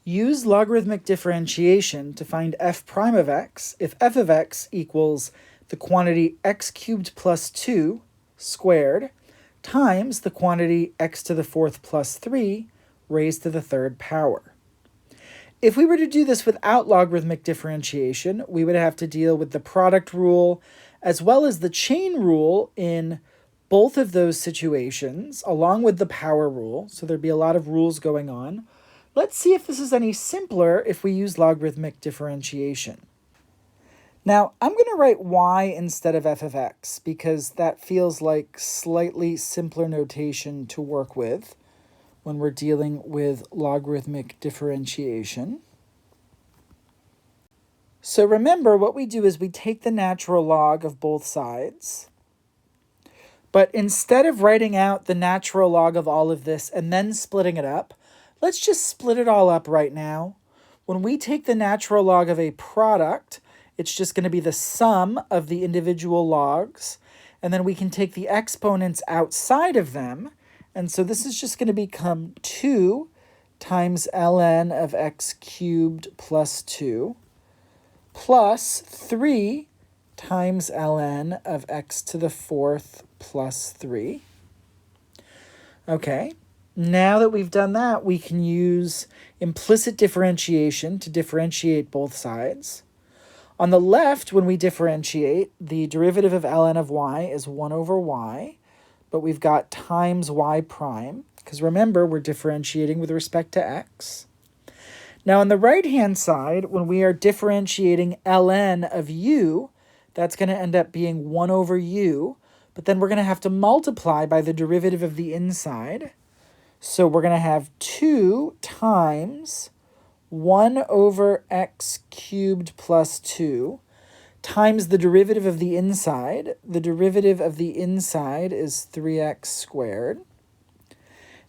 Use logarithmic differentiation to find f prime of x if f of x equals the quantity x cubed plus 2 squared times the quantity x to the fourth plus 3 raised to the third power. If we were to do this without logarithmic differentiation, we would have to deal with the product rule as well as the chain rule in both of those situations, along with the power rule. So there'd be a lot of rules going on. Let's see if this is any simpler if we use logarithmic differentiation. Now, I'm going to write y instead of f of x because that feels like slightly simpler notation to work with when we're dealing with logarithmic differentiation. So remember, what we do is we take the natural log of both sides, but instead of writing out the natural log of all of this and then splitting it up, let's just split it all up right now. When we take the natural log of a product, it's just going to be the sum of the individual logs, and then we can take the exponents outside of them, and so this is just going to become 2 times ln of x cubed plus 2 plus 3 times ln of x to the fourth plus 3. Okay. Now that we've done that, we can use implicit differentiation to differentiate both sides. On the left, when we differentiate, the derivative of ln of y is 1 over y, but we've got times y prime, because remember, we're differentiating with respect to x. Now on the right-hand side, when we are differentiating ln of u, that's going to end up being 1 over u, but then we're going to have to multiply by the derivative of the inside. So we're going to have 2 times 1 over x cubed plus 2 times the derivative of the inside. The derivative of the inside is 3x squared.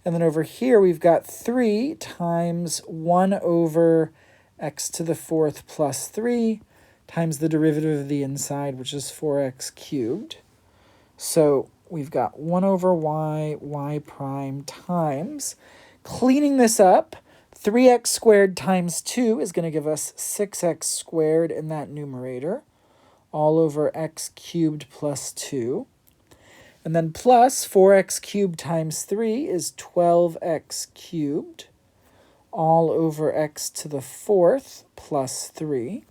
And then over here we've got 3 times 1 over x to the fourth plus 3 times the derivative of the inside, which is 4x cubed. So we've got 1 over y prime times, cleaning this up, 3x squared times 2 is going to give us 6x squared in that numerator, all over x cubed plus 2. And then plus 4x cubed times 3 is 12x cubed, all over x to the fourth plus 3.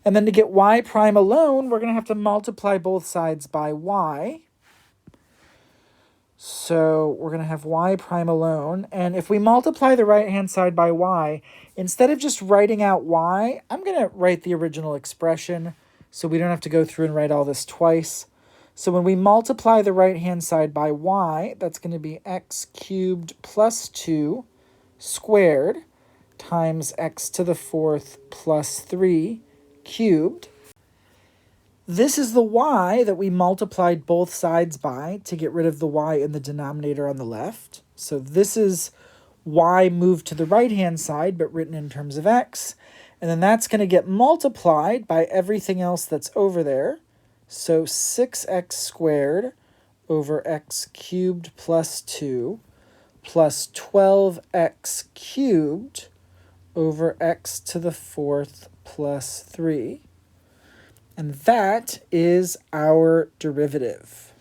And then to get y prime alone, we're going to have to multiply both sides by y. So we're going to have y prime alone. And if we multiply the right-hand side by y, instead of just writing out y, I'm going to write the original expression so we don't have to go through and write all this twice. So when we multiply the right-hand side by y, that's going to be x cubed plus 2 squared times x to the fourth plus 3 cubed. This is the y that we multiplied both sides by to get rid of the y in the denominator on the left. So this is y moved to the right-hand side, but written in terms of x. And then that's going to get multiplied by everything else that's over there. So 6x squared over x cubed plus 2 plus 12x cubed over x to the fourth plus 3. And that is our derivative.